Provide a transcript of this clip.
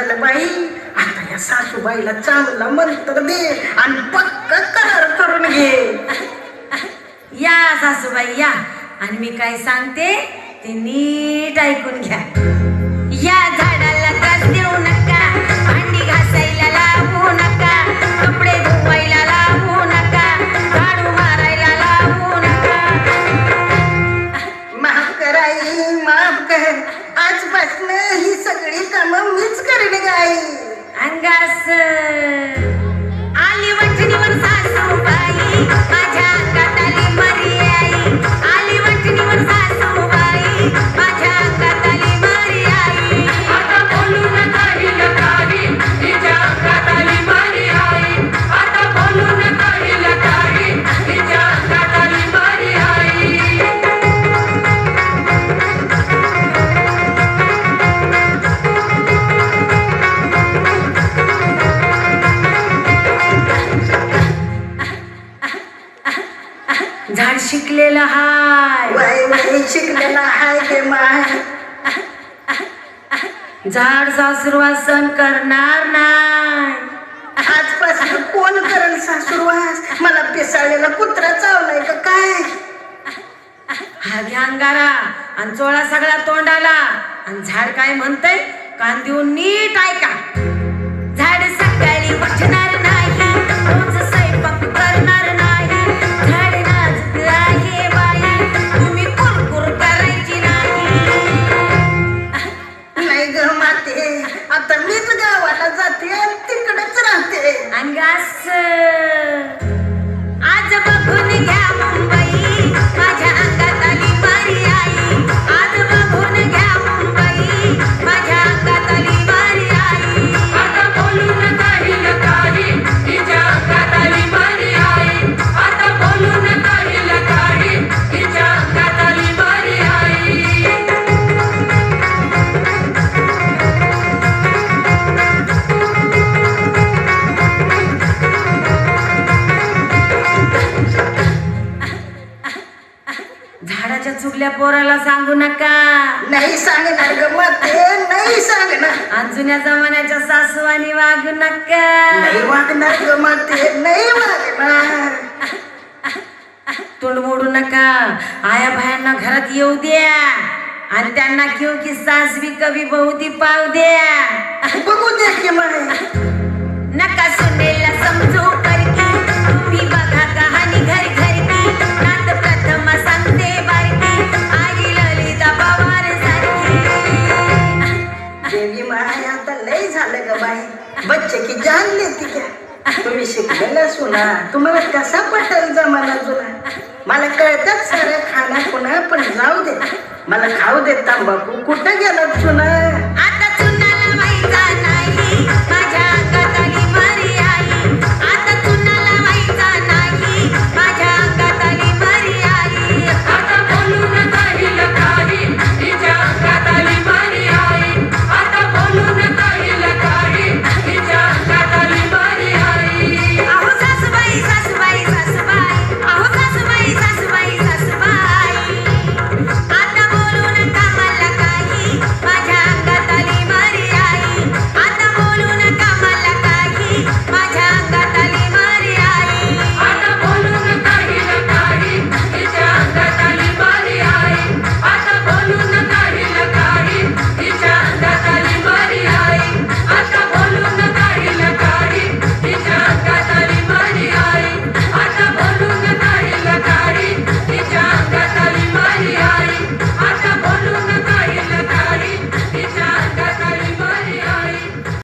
झालं बाई, आता या सासूबाईला चांगला मंत्र दे आणि पक्का करार करून घे. या सासूबाई या, आणि मी काय सांगते ते नीट ऐकून घ्या. या झाडाला त्रास देऊ नका, भांडी घासायला लावू नका, कपडे धुवायला लावू नका, झाडू मारायला लावू नका. माफ कर आई, माफ कर. आजपासून ही सगळी कामं मीच करेन गाई. अंगास आली वचनीवर सासूबाई, माझ्या अंगात आली मरी आई. आली वचनीवर सासूबाई, माझ्या अंगात आली मरी आई. आता बोलू नका हिला काही, हिच्या अंगात आली मरी आई. आता बोलू नका हिला काही, हिच्या अंगात आली मरी आई. झाड शिकलेलं हाय, वाई वाई शिकलेला हाय गे माय. झाड सासुरवासन करणार नाही. आजपासून कोण करेल सासूरवास? मला पिसाळलेला कुत्रा चावलाय का काय? हा घ्या अंगारा आणि चोळा सगळा तोंडाला. आणि झाड काय म्हणतंय कान देऊन नीट ऐका. झाड सकाळी उठणार नाही, रोज स्वयंपाक करणार नाही. झाड नाजूक आहे बाई, तुम्ही कुरकुर करायची नाही. नाही ग माते, आता मीच गावाला जाते आणि तिकडेच राहते. अंगास आज बघून घ्या मुंबई, माझ्या अंगात आली मरी आई. आज बघून घ्या मुंबई, माझ्या अंगात आली मरी आई. आता बोलू नका हिला काही, हिच्या अंगात आली मरी आई. आता बोलू नका हिला काही, हिच्या अंगात आली मरी आई. झाडाच्या चुकल्या पोराला सांगू नका. नाही सांगणार ग माते, नाही सांगणार. आणि जुन्या जमान्याच्या सासूवानी वागू नका. नाही वागणार ग माते, नाही वागणार. तोंड मोडू नका. आया बायांना घरात येऊ द्या आणि त्यांना क्यों की सास भी कभी बहू दी पाव द्या. बघू दे की माय. नका सुनेला समजू करकी, तुम्ही बघा कहाणी घर घर की. नात प्रथम सांगते बारकी, आई ललिता पवार सारखी. देवी माय, आता लय झालं ग बाई. बच्चे की जान लेती क्या? तुम्ही शिकलेला सुना, तुम्हाला कसा पटेल जमाना जुना? मला कळतात सारं खाना पुन्हा, पण जाऊ दे, मला खाऊ दे तंबाखू. कुठं गेला सुना?